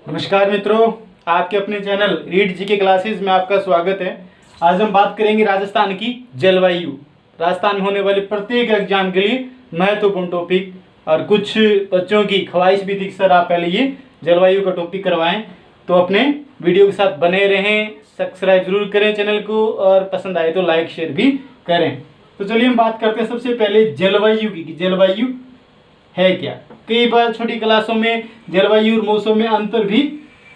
नमस्कार मित्रों, आपके अपने चैनल रीड जी के क्लासेस में आपका स्वागत है। आज हम बात करेंगे राजस्थान की जलवायु। राजस्थान में होने वाले प्रत्येक एग्जाम के लिए महत्वपूर्ण टॉपिक, और कुछ बच्चों की ख्वाहिश भी थी सर आप पहले ये जलवायु का टॉपिक करवाएं, तो अपने वीडियो के साथ बने रहें। सब्सक्राइब जरूर करें चैनल को, और पसंद आए तो लाइक शेयर भी करें। तो चलिए हम बात करते हैं सबसे पहले जलवायु की, कि जलवायु है क्या। कई बार छोटी क्लासों में जलवायु और मौसम में अंतर भी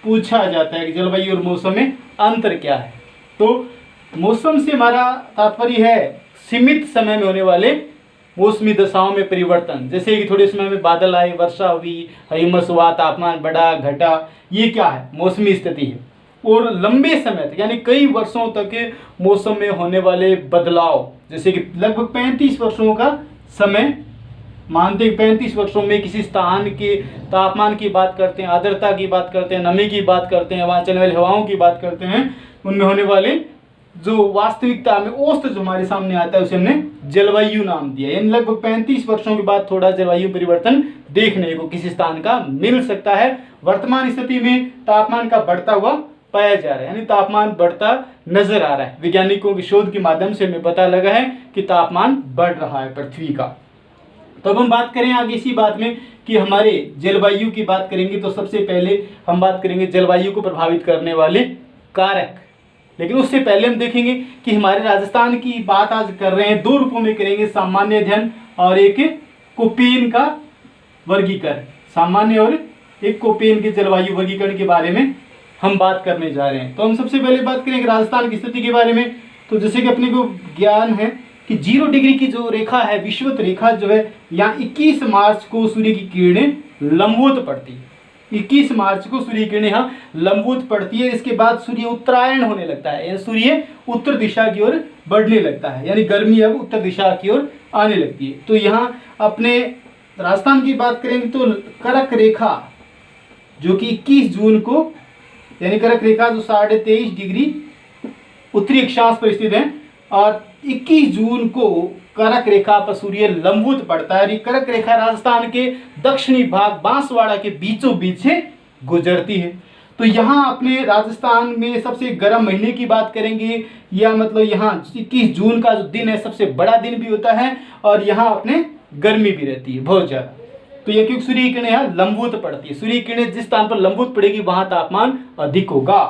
पूछा जाता है कि जलवायु और मौसम में अंतर क्या है। तो मौसम से हमारा तात्पर्य है सीमित समय में होने वाले मौसमी दशाओं में परिवर्तन, जैसे कि थोड़े समय में बादल आए, वर्षा हुई, हिमस हुआ, तापमान बढ़ा घटा, ये क्या है, मौसमी स्थिति है। और लंबे समय तक यानी कई वर्षों तक मौसम में होने वाले बदलाव, जैसे कि लगभग 35 वर्षों का समय मानते हैं। 35 वर्षों में किसी स्थान के तापमान की बात करते हैं, आर्द्रता की बात करते हैं, नमी की बात करते हैं, वहाँ चलने वाली हवाओं की बात करते हैं, उनमें होने वाले जो वास्तविकता में औसत जो हमारे सामने आता है उसे हमने जलवायु नाम दिया। यानी लगभग 35 वर्षों के बाद थोड़ा जलवायु परिवर्तन देखने को किसी स्थान का मिल सकता है। वर्तमान स्थिति में तापमान का बढ़ता हुआ पाया जा रहा है, यानी तापमान बढ़ता नजर आ रहा है। वैज्ञानिकों की शोध के माध्यम से हमें पता लगा है कि तापमान बढ़ रहा है पृथ्वी का। तो अब हम बात करें आगे इसी बात में कि हमारे जलवायु की बात करेंगे, तो सबसे पहले हम बात करेंगे जलवायु को प्रभावित करने वाले कारक। लेकिन उससे पहले हम देखेंगे कि हमारे राजस्थान की बात आज कर रहे हैं, दो रूपों में करेंगे, सामान्य अध्ययन और एक कोपेन का वर्गीकरण। सामान्य और एक कोपेन के जलवायु वर्गीकरण के बारे में हम बात करने जा रहे हैं। तो हम सबसे पहले बात करेंगे राजस्थान की स्थिति के बारे में। तो जैसे कि अपने को ज्ञान है कि 0 डिग्री की जो रेखा है, विषुवत रेखा जो है, यहाँ 21 मार्च को सूर्य की किरणें लंबवत पड़ती है। 21 मार्च को सूर्य की किरणें यहाँ लंबवत पड़ती है। इसके बाद सूर्य उत्तरायण होने लगता है, यानी सूर्य उत्तर दिशा की ओर बढ़ने लगता है, यानी गर्मी अब उत्तर दिशा की ओर आने लगती है। तो यहाँ अपने राजस्थान की बात करेंगे तो कर्क रेखा जो कि 21 जून को, यानी कर्क रेखा जो 23.5 डिग्री उत्तरी अक्षांश पर स्थित है, और 21 जून को कर्क रेखा पर सूर्य लंबवत पड़ता है। कर्क रेखा राजस्थान के दक्षिणी भाग बांसवाड़ा के बीचों बीच से गुजरती है। तो यहाँ अपने राजस्थान में सबसे गर्म महीने की बात करेंगे, या मतलब यहाँ 21 जून का जो दिन है सबसे बड़ा दिन भी होता है, और यहाँ अपने गर्मी भी रहती है बहुत ज़्यादा। तो यह क्योंकि सूर्य की किरणें यहाँ लंबवत पड़ती है, सूर्य की किरणें जिस स्थान पर लंबवत पड़ेगी वहाँ तापमान अधिक होगा।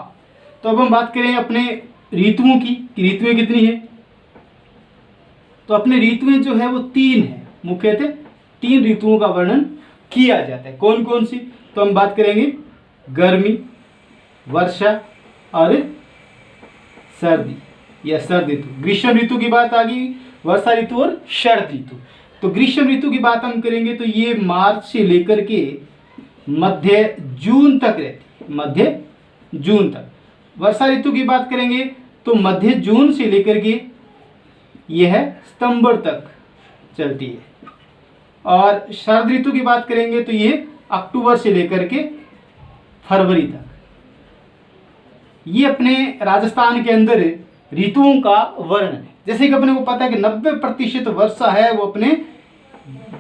तो अब हम बात करें अपने ऋतुओं की, ऋतुएं कितनी है। तो अपने ऋतुएं जो है वो 3 है, मुख्यतः 3 ऋतुओं का वर्णन किया जाता है। कौन कौन सी, तो हम बात करेंगे गर्मी, वर्षा और सर्दी या शरद ऋतु। ग्रीष्म ऋतु की बात आ गई, वर्षा ऋतु और शरद ऋतु। तो ग्रीष्म ऋतु की बात हम करेंगे तो ये मार्च से लेकर के मध्य जून तक रहती, मध्य जून तक। वर्षा ऋतु की बात करेंगे तो मध्य जून से लेकर के यह सितंबर तक चलती है। और शरद ऋतु की बात करेंगे तो ये अक्टूबर से लेकर के फरवरी तक। ये अपने राजस्थान के अंदर ऋतुओं का वर्णन है। जैसे कि अपने को पता है कि 90% वर्षा है वो अपने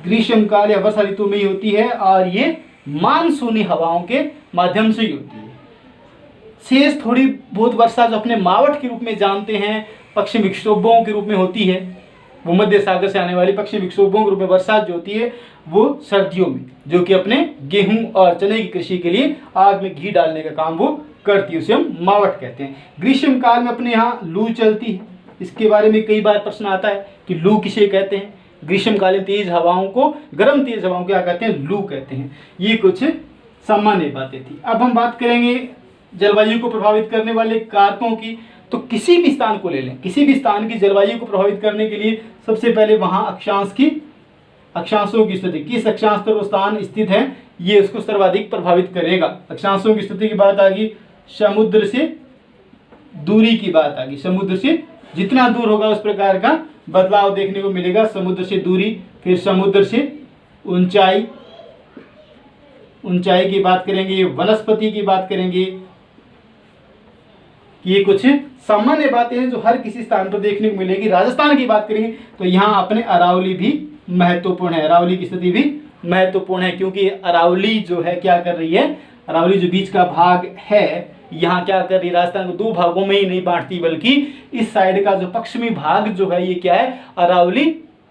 ग्रीष्म काल या वर्षा ऋतु में ही होती है, और ये मानसूनी हवाओं के माध्यम से ही होती है। शेष थोड़ी बहुत वर्षा जो अपने मावठ के रूप में जानते हैं, पश्चिमी विक्षोभों के रूप में होती है, वो मध्य सागर से आने वाली पश्चिमी विक्षोभों के रूप में वर्षा जो होती है वो सर्दियों में, जो कि अपने गेहूं और चने की कृषि के लिए आग में घी डालने का काम वो करती है, उसे हम मावठ कहते हैं। ग्रीष्म काल में अपने यहाँ लू चलती है। इसके बारे में कई बार प्रश्न आता है कि लू किसे कहते हैं। ग्रीष्मकालीन तेज हवाओं को, गर्म तेज हवाओं को क्या कहते हैं, लू कहते हैं। ये कुछ सामान्य बातें थी। अब हम बात करेंगे जलवायु को प्रभावित करने वाले कारकों की। तो किसी भी स्थान को ले लें, किसी भी स्थान की जलवायु को प्रभावित करने के लिए सबसे पहले वहां अक्षांशों की स्थिति, किस अक्षांश पर वो स्थान स्थित है, ये उसको सर्वाधिक प्रभावित करेगा। अक्षांशों की स्थिति की बात आ गई, समुद्र से दूरी की बात आ गई। समुद्र से जितना दूर होगा उस प्रकार का बदलाव देखने को मिलेगा। समुद्र से दूरी, फिर समुद्र से ऊंचाई, ऊंचाई की बात करेंगे, वनस्पति की बात करेंगे। ये कुछ सामान्य बातें हैं जो हर किसी स्थान पर देखने को मिलेगी। राजस्थान की बात करेंगे तो यहाँ अपने अरावली भी महत्वपूर्ण है, अरावली की स्थिति भी महत्वपूर्ण है, क्योंकि अरावली जो है क्या कर रही है, अरावली जो बीच का भाग है, यहाँ क्या कर रही है, राजस्थान को दो भागों में ही नहीं बांटती, बल्कि इस साइड का जो पश्चिमी भाग जो है ये क्या है, अरावली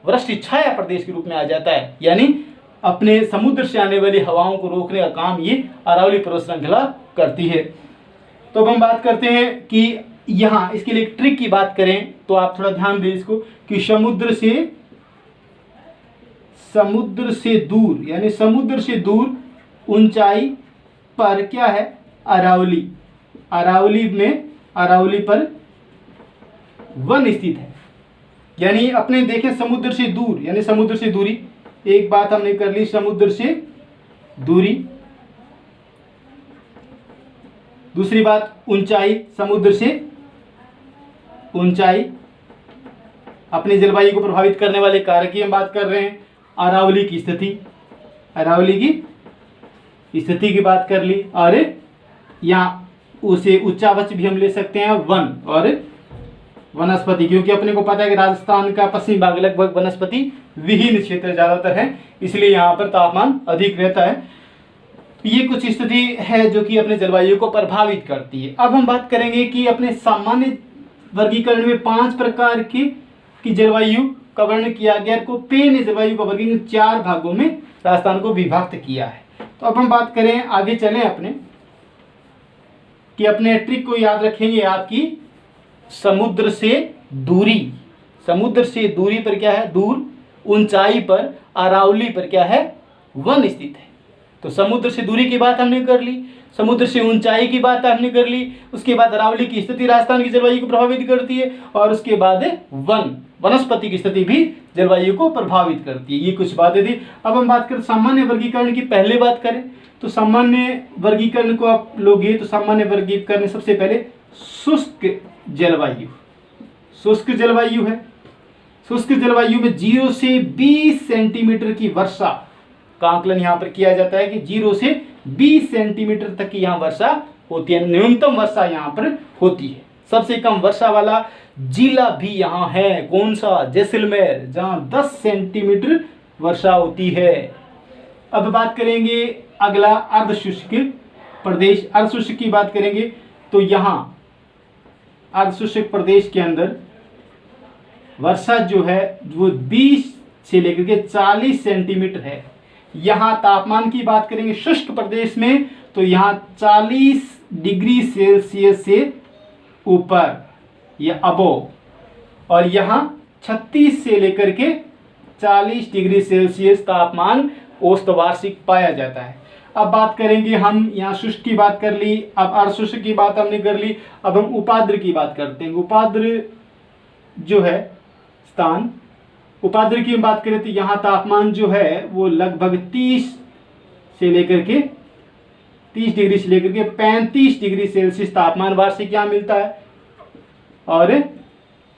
वृष्टि छाया प्रदेश के रूप में आ जाता है। यानी अपने समुद्र से आने वाली हवाओं को रोकने का काम ये अरावली पर्वत श्रृंखला करती है। तो अब हम बात करते हैं कि यहाँ इसके लिए एक ट्रिक की बात करें तो आप थोड़ा ध्यान दें इसको, कि समुद्र से दूर, यानी समुद्र से दूर ऊंचाई पर क्या है, अरावली, अरावली पर वन स्थित है। यानी अपने देखें समुद्र से दूर, यानी समुद्र से दूरी, एक बात हमने कर ली, समुद्र से दूरी। दूसरी बात ऊंचाई, समुद्र से ऊंचाई। अपनी जलवायु को प्रभावित करने वाले कारक की हम बात कर रहे हैं। अरावली की स्थिति, अरावली की स्थिति की बात कर ली, और यहाँ उसे उच्चावच भी हम ले सकते हैं, वन और वनस्पति, क्योंकि अपने को पता है कि राजस्थान का पश्चिमी भाग लगभग वनस्पति विहीन क्षेत्र ज्यादातर है, इसलिए यहाँ पर तापमान अधिक रहता है। ये कुछ स्थिति है जो कि अपने जलवायु को प्रभावित करती है। अब हम बात करेंगे कि अपने सामान्य वर्गीकरण में 5 प्रकार की जलवायु का वर्णन किया गया। कोपेन ने जलवायु का वर्गीकरण 4 भागों में राजस्थान को विभक्त किया है। तो अब हम बात करें, आगे चलें अपने, कि अपने ट्रिक को याद रखेंगे आपकी समुद्र से दूरी, समुद्र से दूरी पर क्या है, दूर, ऊंचाई पर अरावली पर क्या है, वन स्थित है। तो समुद्र से दूरी की बात हमने कर ली, समुद्र से ऊंचाई की बात हमने कर ली, उसके बाद अरावली की स्थिति राजस्थान की जलवायु को प्रभावित करती है, और उसके बाद वनस्पति की स्थिति भी जलवायु को प्रभावित करती है। ये कुछ बातें थी। अब हम बात करें सामान्य वर्गीकरण की। पहले बात करें तो सामान्य वर्गीकरण को आप लोगे तो सामान्य वर्गीकरण सबसे पहले शुष्क जलवायु, शुष्क जलवायु है। शुष्क जलवायु में 0 से 20 सेंटीमीटर की वर्षा का आकलन यहाँ पर किया जाता है, कि 0 से 20 सेंटीमीटर तक की यहाँ वर्षा होती है, न्यूनतम वर्षा यहाँ पर होती है। सबसे कम वर्षा वाला जिला भी यहाँ है, कौन सा, जैसलमेर, जहाँ 10 सेंटीमीटर वर्षा होती है। अब बात करेंगे अगला अर्धशुष्क प्रदेश। अर्धशुष्क की बात करेंगे तो यहाँ अर्धशुष्क प्रदेश के अंदर वर्षा जो है वो 20 से लेकर के 40 सेंटीमीटर है। यहाँ तापमान की बात करेंगे शुष्क प्रदेश में तो यहाँ 40 डिग्री सेल्सियस से ऊपर या अबोव, और यहाँ 36 से लेकर के 40 डिग्री सेल्सियस तापमान औसत वार्षिक पाया जाता है। अब बात करेंगे हम, यहाँ शुष्क की बात कर ली, अब अर्धशुष्क की बात हमने कर ली। अब हम उपाद्र की बात करते हैं। उपाद्र जो है स्थान, उपाद्र की हम बात करें तो यहाँ तापमान जो है वो लगभग 30 डिग्री से लेकर के 35 डिग्री सेल्सियस तापमान वार्षिक यहाँ मिलता है, और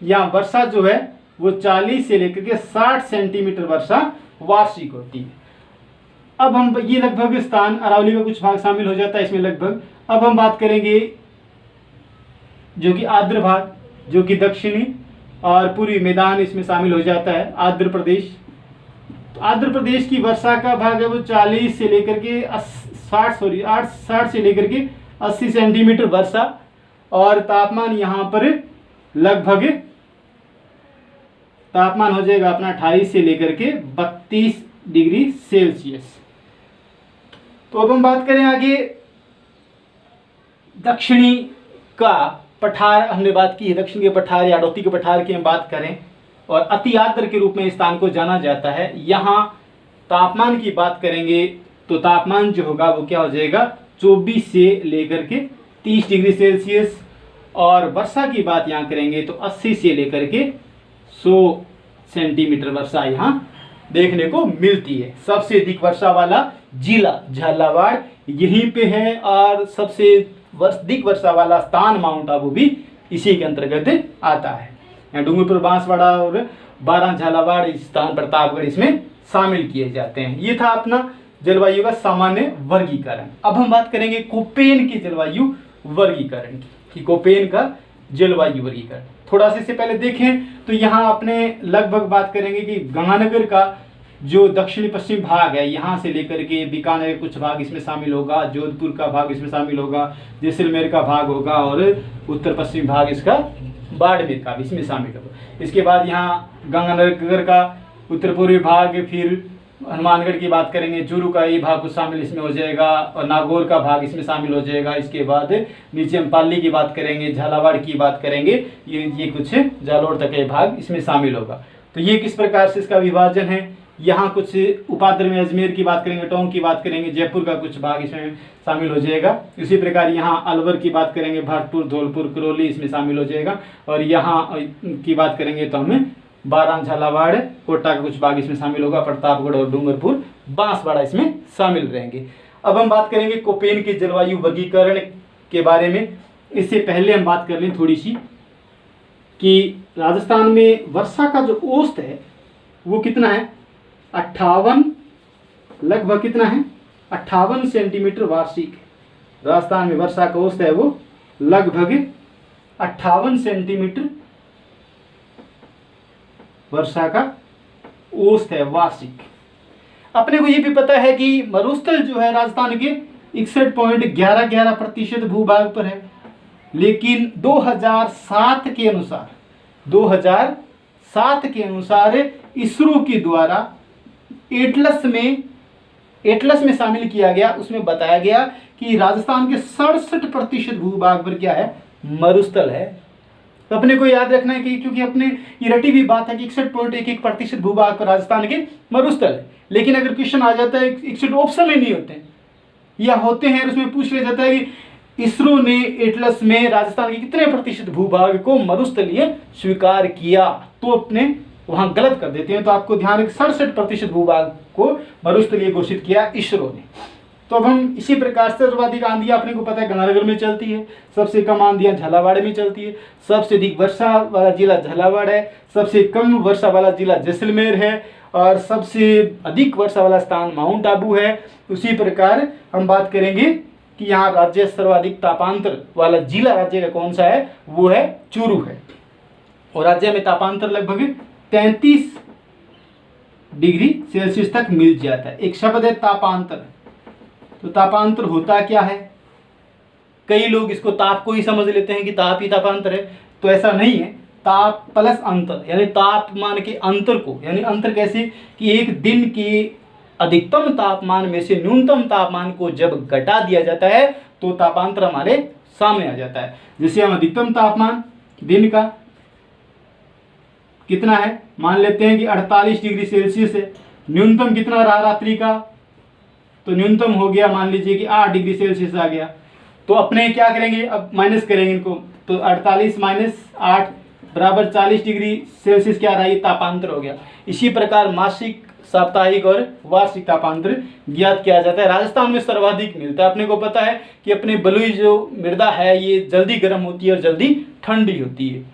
यहाँ वर्षा जो है वो 40 से लेकर के 60 सेंटीमीटर वर्षा वार्षिक होती है। अब हम ये लगभग स्थान, अरावली का कुछ भाग शामिल हो जाता है इसमें लगभग। अब हम बात करेंगे जो कि आर्द्र भाग, जो कि दक्षिणी और पूर्वी मैदान इसमें शामिल हो जाता है, आर्द्र प्रदेश। तो आर्द्र प्रदेश की वर्षा का भाग है वो 40 से लेकर के 60 से लेकर के 80 सेंटीमीटर वर्षा, और तापमान यहाँ पर लगभग तापमान हो जाएगा अपना 28 से लेकर के 32 डिग्री सेल्सियस। तो अब हम बात करें आगे दक्षिणी का पठार, हमने बात की है दक्षिण के पठार या हाड़ौती के पठार की हम बात करें, और अति आर्द्र के रूप में इस स्थान को जाना जाता है। यहाँ तापमान की बात करेंगे तो तापमान जो होगा वो क्या हो जाएगा, 24 से लेकर के 30 डिग्री सेल्सियस, और वर्षा की बात यहाँ करेंगे तो 80 से लेकर के 100 सेंटीमीटर वर्षा यहाँ देखने को मिलती है। सबसे अधिक वर्षा वाला जिला झालावाड़ यहीं पे है, और सबसे अधिक वर्षा वाला स्थान माउंट आबू भी इसी के अंतर्गत आता है। यहाँ डूंगरपुर, बांसवाड़ा और बारां, झालावाड़, इस स्थान प्रतापगढ़ इसमें शामिल किए जाते हैं। ये था अपना जलवायु का सामान्य वर्गीकरण। अब हम बात करेंगे कोपेन की जलवायु वर्गीकरण की, कि कोपेन का जलवायु वर्गीकरण। थोड़ा सा इससे पहले देखें तो यहाँ अपने लगभग बात करेंगे कि गंगानगर का जो दक्षिणी पश्चिम भाग है यहाँ से लेकर के बीकानेर कुछ भाग इसमें शामिल होगा, जोधपुर का भाग इसमें शामिल होगा, जैसलमेर का भाग होगा और उत्तर पश्चिम भाग इसका बाड़मेर का भी इसमें शामिल होगा। इसके बाद यहाँ गंगानगर का उत्तर पूर्वी भाग, फिर हनुमानगढ़ की बात करेंगे, चूरू का ये भाग कुछ शामिल इसमें हो जाएगा और नागौर का भाग इसमें शामिल हो जाएगा। इसके बाद नीचे हम पाली की बात करेंगे, झालावाड़ की बात करेंगे, ये कुछ जालोर तक ये भाग इसमें शामिल होगा। तो ये किस प्रकार से इसका विभाजन है। यहाँ कुछ उपाद्र में अजमेर की बात करेंगे, टोंक की बात करेंगे, जयपुर का कुछ भाग इसमें शामिल हो जाएगा। इसी प्रकार यहाँ अलवर की बात करेंगे, भरतपुर, धौलपुर, करौली इसमें शामिल हो जाएगा। और यहाँ की बात करेंगे तो हमें बारां, झालावाड़, कोटा का कुछ भाग इसमें शामिल होगा, प्रतापगढ़ और डूंगरपुर, बांसवाड़ा इसमें शामिल रहेंगे। अब हम बात करेंगे कोपेन के जलवायु वर्गीकरण के बारे में। इससे पहले हम बात कर लें थोड़ी सी कि राजस्थान में वर्षा का जो औसत है वो कितना है, 58, लगभग कितना है 58 सेंटीमीटर वार्षिक है। राजस्थान में वर्षा का औसत है वो लगभग 58 सेंटीमीटर वर्षा का औसत है वार्षिक। अपने को ये भी पता है कि मरुस्थल जो है राजस्थान के 61.11% भूभाग पर है, लेकिन 2007 के अनुसार इसरो के द्वारा एटलस में शामिल किया गया, उसमें बताया गया कि राजस्थान के 67% भूभाग पर क्या है, मरुस्थल है। तो अपने को याद रखना है कि क्योंकि अपने ये रटी हुई बात है कि 61.11% भूभाग पर राजस्थान के मरुस्थल है, लेकिन अगर क्वेश्चन आ जाता है 61 ऑप्शन में नहीं होते हैं या होते हैं, उसमें पूछ लिया जाता है कि इसरो ने एटलस में राजस्थान के कितने प्रतिशत भूभाग को मरुस्थलीय स्वीकार किया, तो अपने वहां गलत कर देते हैं। तो आपको ध्यान रखें 67% भूभाग को मरुस्थलीय घोषित किया इसरो ने। तो अब हम इसी प्रकार से सर्वाधिक आंधियां अपने को पता है गंगानगर में चलती है, सबसे कम आंधियां झालावाड़ में चलती है, सबसे अधिक वर्षा वाला जिला झालावाड़ है, सबसे कम वर्षा वाला जिला जैसलमेर है और सबसे अधिक वर्षा वाला स्थान माउंट आबू है। उसी प्रकार हम बात करेंगे कि यहाँ राज्य सर्वाधिक तापांतर वाला जिला राज्य का कौन सा है, वो है चूरू है। और राज्य में तापांतर लगभग 33 डिग्री सेल्सियस तक मिल जाता है। एक शब्द है तापांतर। तो तापांतर होता क्या है, कई लोग इसको ताप को ही समझ लेते हैं कि ताप ही तापांतर है, तो ऐसा नहीं है। ताप प्लस अंतर यानी तापमान के अंतर को, यानी अंतर कैसे कि एक दिन के अधिकतम तापमान में से न्यूनतम तापमान को जब घटा दिया जाता है तो तापांतर हमारे सामने आ जाता है। जैसे हम अधिकतम तापमान दिन का कितना है, मान लेते हैं कि 48 डिग्री सेल्सियस है, न्यूनतम कितना रहा रात्रि का, तो न्यूनतम हो गया मान लीजिए कि 8 डिग्री सेल्सियस आ गया। तो अपने क्या करेंगे, अब माइनस करेंगे इनको, तो 48 माइनस 8 बराबर 40 डिग्री सेल्सियस क्या रहा, ये तापांतर हो गया। इसी प्रकार मासिक, साप्ताहिक और वार्षिक तापांतर ज्ञात किया जाता है। राजस्थान में सर्वाधिक मिलता है। अपने को पता है कि अपने बलुई जो मृदा है ये जल्दी गर्म होती है और जल्दी ठंडी होती है,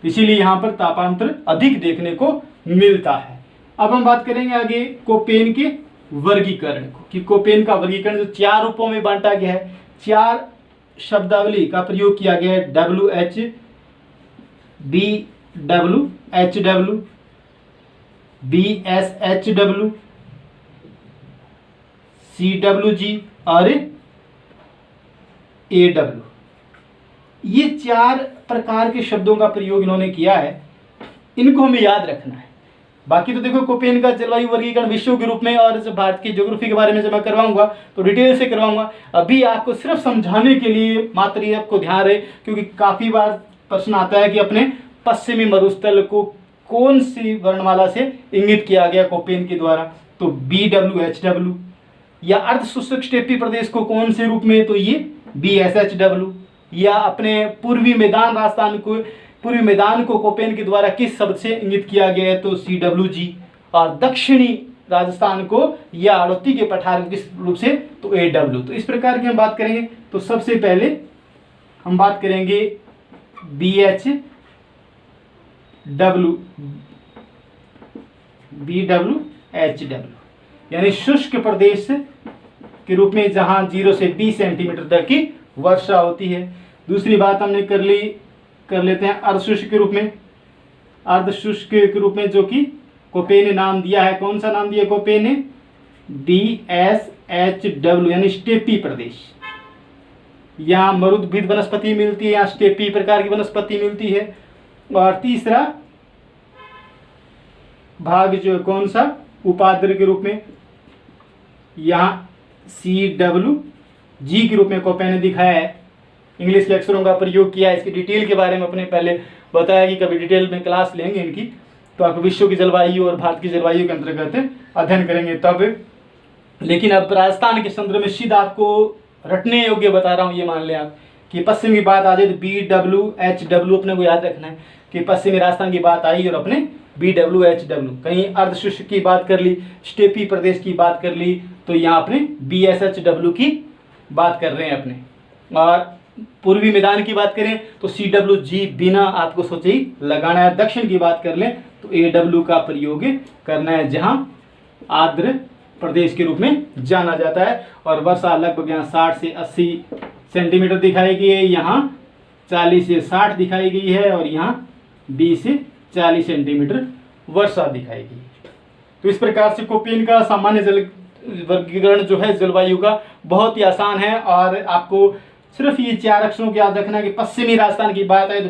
इसीलिए यहाँ पर तापांतर अधिक देखने को मिलता है। अब हम बात करेंगे आगे कोपेन के वर्गीकरण को, कि कोपेन का वर्गीकरण जो 4 रूपों में बांटा गया है, 4 शब्दावली का प्रयोग किया गया है, WH, BW, HW, BSHW, CWG और AW। ये 4 प्रकार के शब्दों का प्रयोग इन्होंने किया है, इनको हमें याद रखना है। बाकी तो देखो कोपेन का जलवायु वर्गीकरण विश्व के रूप में और जब भारत की ज्योग्राफी के बारे में जब मैं करवाऊंगा तो डिटेल से करवाऊंगा। अभी आपको सिर्फ समझाने के लिए मात्र ये आपको ध्यान रहे, क्योंकि काफ़ी बार प्रश्न आता है कि अपने पश्चिमी मरुस्थल को कौन सी वर्णमाला से इंगित किया गया कोपेन के द्वारा, तो BWHW, या अर्ध शुष्क स्टेपी प्रदेश को कौन से रूप में, तो ये BSHW, या अपने पूर्वी मैदान राजस्थान को, पूर्वी मैदान को कोपेन के द्वारा किस शब्द से इंगित किया गया है, तो CWG, और दक्षिणी राजस्थान को या आड़ोती के पठार किस रूप से, तो AW। तो इस प्रकार की हम बात करेंगे। तो सबसे पहले हम बात करेंगे BWHW, यानी शुष्क प्रदेश के रूप में जहां 0 से 20 सेंटीमीटर तक की वर्षा होती है। दूसरी बात हमने कर लेते हैं अर्धशुष्क के रूप में, अर्धशुष्क के रूप में जो कि कोपे ने नाम दिया है, कौन सा नाम दिया कोपे ने? DSHW यानी स्टेपी प्रदेश। यहाँ मरुद्भिद वनस्पति मिलती है, यहाँ स्टेपी प्रकार की वनस्पति मिलती है। और तीसरा भाग जो कौन सा, उपाद्र के रूप में, यहाँ CWG के रूप में कोपे ने दिखाया है। इंग्लिश के अक्षरों का प्रयोग किया है। इसकी डिटेल के बारे में अपने पहले बताया कि कभी डिटेल में क्लास लेंगे इनकी, तो आप विश्व की जलवायु और भारत की जलवायु के अंतर्गत अध्ययन करेंगे तब। लेकिन अब राजस्थान के संदर्भ में सीधा आपको रटने योग्य बता रहा हूँ। ये मान लें आप कि पश्चिम की बात आ जाए तो BWHW अपने को याद रखना है कि पश्चिमी राजस्थान की बात आई और अपने BWHW, कहीं अर्धशुष्क की बात कर ली, स्टेपी प्रदेश की बात कर ली, तो यहाँ अपने BSHW की बात कर रहे हैं अपने। और पूर्वी मैदान की बात करें तो CWG बिना आपको सोचे ही लगाना है। दक्षिण की बात कर लें तो AW का प्रयोग करना है, जहाँ आर्द्र प्रदेश के रूप में जाना जाता है। और वर्षा लगभग यहाँ 60 से 80 सेंटीमीटर दिखाई गई है, यहाँ 40 से 60 दिखाई गई है, और यहाँ 20 से 40 सेंटीमीटर वर्षा दिखाई गई है। तो इस प्रकार से कोपेन का सामान्य जल वर्गीकरण जो है जलवायु का बहुत ही आसान है। और आपको सिर्फ ये 4 अक्षरों को याद रखना है कि पश्चिमी राजस्थान की बात आए तो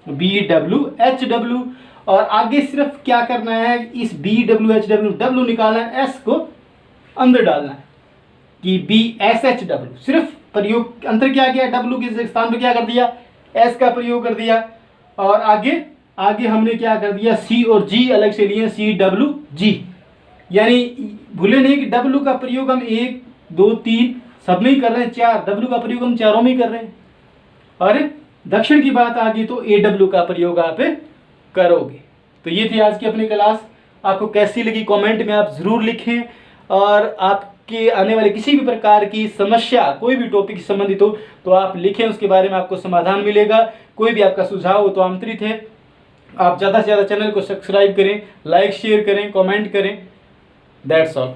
BWHW, और आगे सिर्फ क्या करना है, इस BWHW निकालना है, S को अंदर डालना है कि BSHW। सिर्फ प्रयोग अंतर क्या किया, W के स्थान पर क्या कर दिया, S का प्रयोग कर दिया। और आगे हमने क्या कर दिया, C और G अलग से लिए, CWG। यानी भूले नहीं कि W का प्रयोग हम 1 2 3 सब में ही कर रहे हैं, 4 W का प्रयोग हम चारों में ही कर रहे हैं। और दक्षिण की बात आ गई तो AW का प्रयोग आप करोगे। तो ये थी आज की अपनी क्लास। आपको कैसी लगी कमेंट में आप ज़रूर लिखें। और आपके आने वाले किसी भी प्रकार की समस्या, कोई भी टॉपिक से संबंधित हो तो आप लिखें, उसके बारे में आपको समाधान मिलेगा। कोई भी आपका सुझाव हो तो आमंत्रित है। आप ज़्यादा से ज़्यादा चैनल को सब्सक्राइब करें, लाइक शेयर करें, कमेंट करें। That's all.